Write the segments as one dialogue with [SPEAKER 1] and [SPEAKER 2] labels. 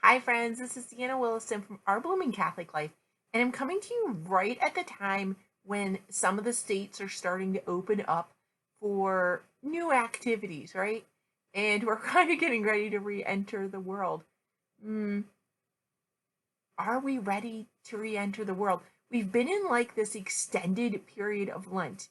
[SPEAKER 1] Hi, friends. This is Deanna Williston from Our Blooming Catholic Life, and I'm coming to you right at the time when some of the states are starting to open up for new activities, right? And we're kind of getting ready to re enter the world. Mm, are we ready to re enter the world? We've been in like this extended period of Lent.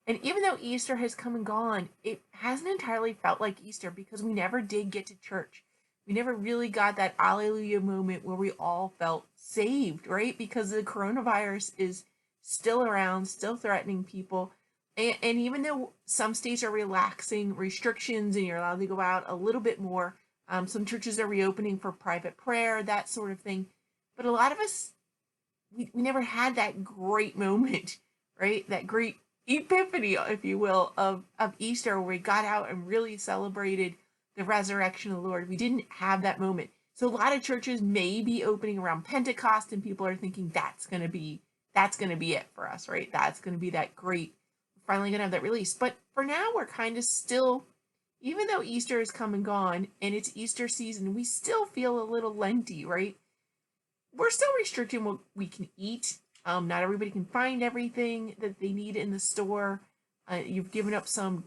[SPEAKER 1] And even though Easter has come and gone, it hasn't entirely felt like Easter because we never did get to church. We never really got that Alleluia moment where we all felt saved, right? Because the coronavirus is still around, still threatening people. And even though some states are relaxing restrictions and you're allowed to go out a little bit more, some churches are reopening for private prayer, that sort of thing. But a lot of us, we never had that great moment, right? That great epiphany, if you will, of Easter where we got out and really celebrated the resurrection of the Lord. We didn't have that moment. So a lot of churches may be opening around Pentecost and people are thinking that's gonna be it for us, right? That's gonna be that great, we're finally gonna have that release. But for now we're kind of still, even though Easter is come and gone and it's Easter season, we still feel a little lenty, right? We're still restricting what we can eat. Not everybody can find everything that they need in the store. You've given up some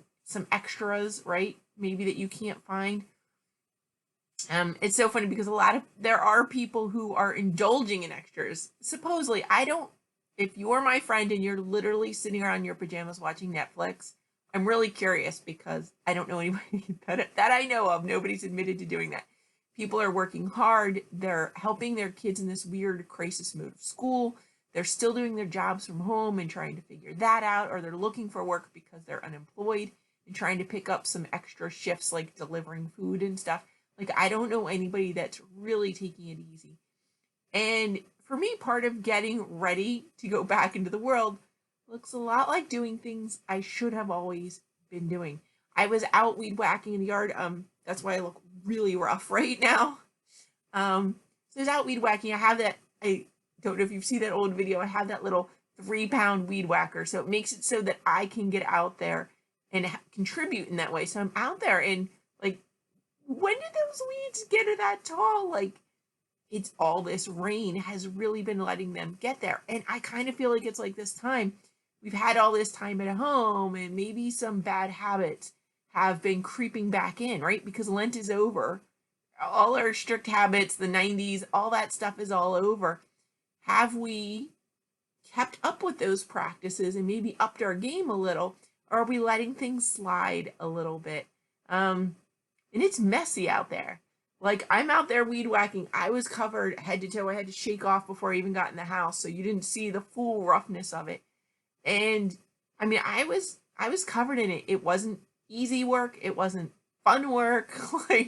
[SPEAKER 1] extras, right? Maybe that you can't find. It's so funny because there are people who are indulging in extras. Supposedly, I don't. If you're my friend and you're literally sitting around in your pajamas watching Netflix, I'm really curious because I don't know anybody that I know of. Nobody's admitted to doing that. People are working hard. They're helping their kids in this weird crisis mode of school. They're still doing their jobs from home and trying to figure that out, or they're looking for work because they're unemployed and trying to pick up some extra shifts like delivering food and stuff. Like, I don't know anybody that's really taking it easy. And for me, part of getting ready to go back into the world looks a lot like doing things I should have always been doing. I was out weed whacking in the yard. That's why I look really rough right now. So I was out weed whacking. I don't know if you've seen that old video. I have that little 3-pound weed whacker. So it makes it so that I can get out there and contribute in that way. So I'm out there and like, when did those weeds get to that tall? Like, it's all this rain has really been letting them get there. And I kind of feel like it's like this time. We've had all this time at home and maybe some bad habits have been creeping back in, right? Because Lent is over. All our strict habits, the 90s, all that stuff is all over. Have we kept up with those practices and maybe upped our game a little? Or are we letting things slide a little bit? And it's messy out there. Like, I'm out there weed whacking. I was covered head to toe. I had to shake off before I even got in the house, so you didn't see the full roughness of it. And I mean, I was covered in it. It wasn't easy work. It wasn't fun work. Like,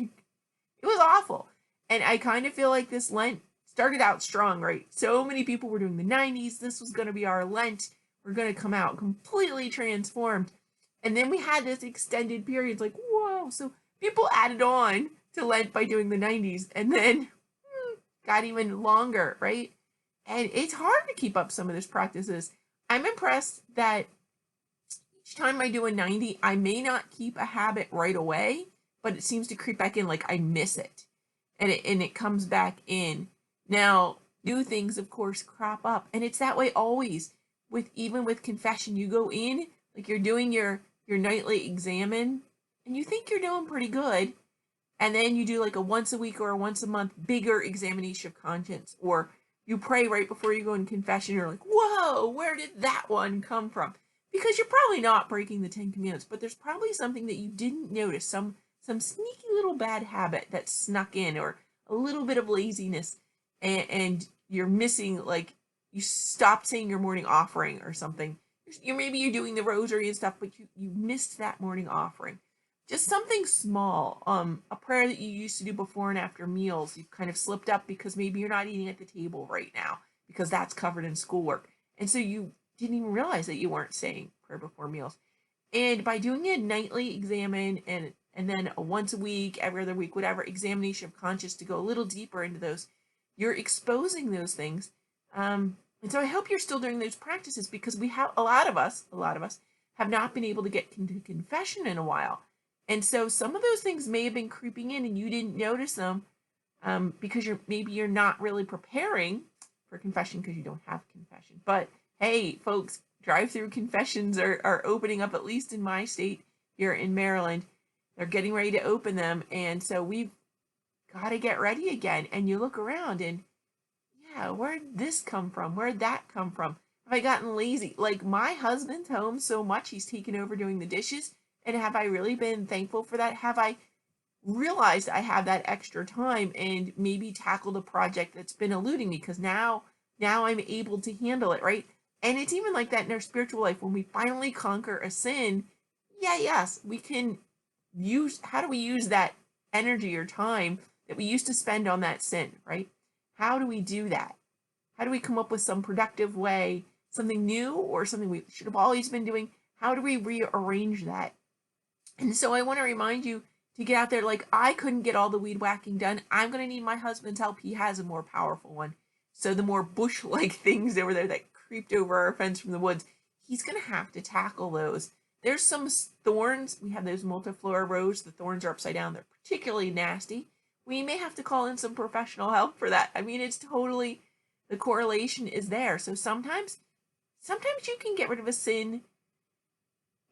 [SPEAKER 1] it was awful. And I kind of feel like this Lent started out strong, right? So many people were doing the 90s. This was going to be our Lent. We're going to come out completely transformed. And then we had this extended period. It's like, whoa. So people added on to Lent by doing the 90s and then got even longer, right? And it's hard to keep up some of these practices. I'm impressed that each time I do a 90, I may not keep a habit right away, but it seems to creep back in, like I miss it. And it comes back in. Now, new things of course crop up, and it's that way always. Even with confession, you go in, like you're doing your nightly examen, and you think you're doing pretty good, and then you do like a once a week or a once a month bigger examination of conscience, or you pray right before you go in confession. You're like, whoa, where did that one come from? Because you're probably not breaking the 10 commandments, but there's probably something that you didn't notice, some sneaky little bad habit that snuck in, or a little bit of laziness, and you're missing, like, you stopped saying your morning offering or something. Maybe you're doing the rosary and stuff, but you missed that morning offering. Just something small, a prayer that you used to do before and after meals, you've kind of slipped up because maybe you're not eating at the table right now because that's covered in schoolwork. And so you didn't even realize that you weren't saying prayer before meals. And by doing a nightly examen and then a once a week, every other week, whatever, examination of conscience to go a little deeper into those, you're exposing those things. And so I hope you're still doing those practices because we have a lot of us have not been able to get into confession in a while. And so some of those things may have been creeping in and you didn't notice them. because maybe you're not really preparing for confession because you don't have confession. But hey, folks, drive-through confessions are opening up, at least in my state here in Maryland. They're getting ready to open them, and so we've got to get ready again. And you look around and, yeah, where'd this come from? Where'd that come from? Have I gotten lazy? Like, my husband's home so much, he's taken over doing the dishes. And have I really been thankful for that? Have I realized I have that extra time and maybe tackled a project that's been eluding me? Because now I'm able to handle it, right? And it's even like that in our spiritual life. When we finally conquer a sin, yes, we can how do we use that energy or time that we used to spend on that sin, right? How do we do that? How do we come up with some productive way, something new or something we should have always been doing? How do we rearrange that? And so I want to remind you to get out there. Like, I couldn't get all the weed whacking done. I'm going to need my husband's help. He has a more powerful one. So the more bush-like things over there that creeped over our fence from the woods, he's going to have to tackle those. There's some thorns. We have those multiflora rose. The thorns are upside down. They're particularly nasty. We may have to call in some professional help for that. I mean, it's totally, the correlation is there. So sometimes you can get rid of a sin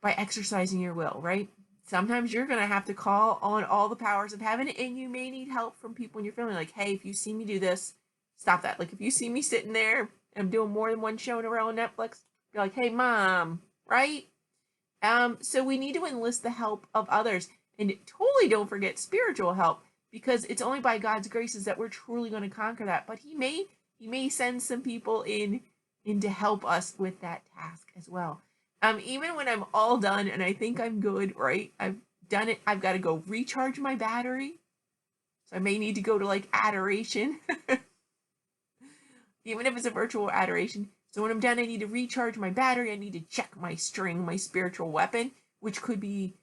[SPEAKER 1] by exercising your will, right? Sometimes you're going to have to call on all the powers of heaven, and you may need help from people in your family. Like, hey, if you see me do this, stop that. Like, if you see me sitting there and I'm doing more than one show in a row on Netflix, you're like, hey, mom, right? So we need to enlist the help of others, and totally don't forget spiritual help, because it's only by God's graces that we're truly going to conquer that. But he may send some people in to help us with that task as well. Even when I'm all done and I think I'm good, right? I've done it. I've got to go recharge my battery. So I may need to go to like adoration, even if it's a virtual adoration. So when I'm done, I need to recharge my battery. I need to check my string, my spiritual weapon, which could be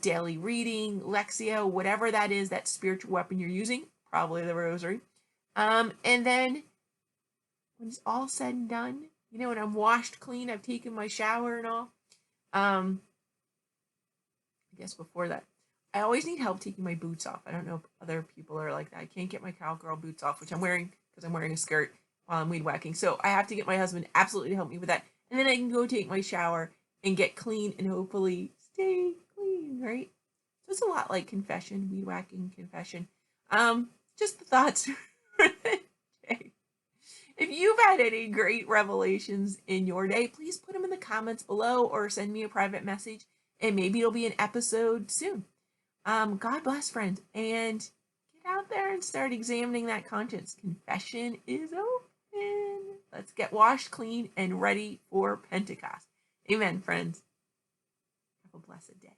[SPEAKER 1] daily reading, Lexio, whatever that is, that spiritual weapon you're using, probably the rosary. And then when it's all said and done, when I'm washed clean, I've taken my shower and all. I guess before that, I always need help taking my boots off. I don't know if other people are like that. I can't get my cowgirl boots off, which I'm wearing because I'm wearing a skirt while I'm weed whacking. So I have to get my husband absolutely to help me with that. And then I can go take my shower and get clean and hopefully stay clean, right? So it's a lot like confession, weed whacking, confession. Just the thoughts for the day. If you've had any great revelations in your day, please put them in the comments below or send me a private message, and maybe it'll be an episode soon. God bless, friends, and get out there and start examining that conscience. Confession is open. Let's get washed clean and ready for Pentecost. Amen, friends. Have a blessed day.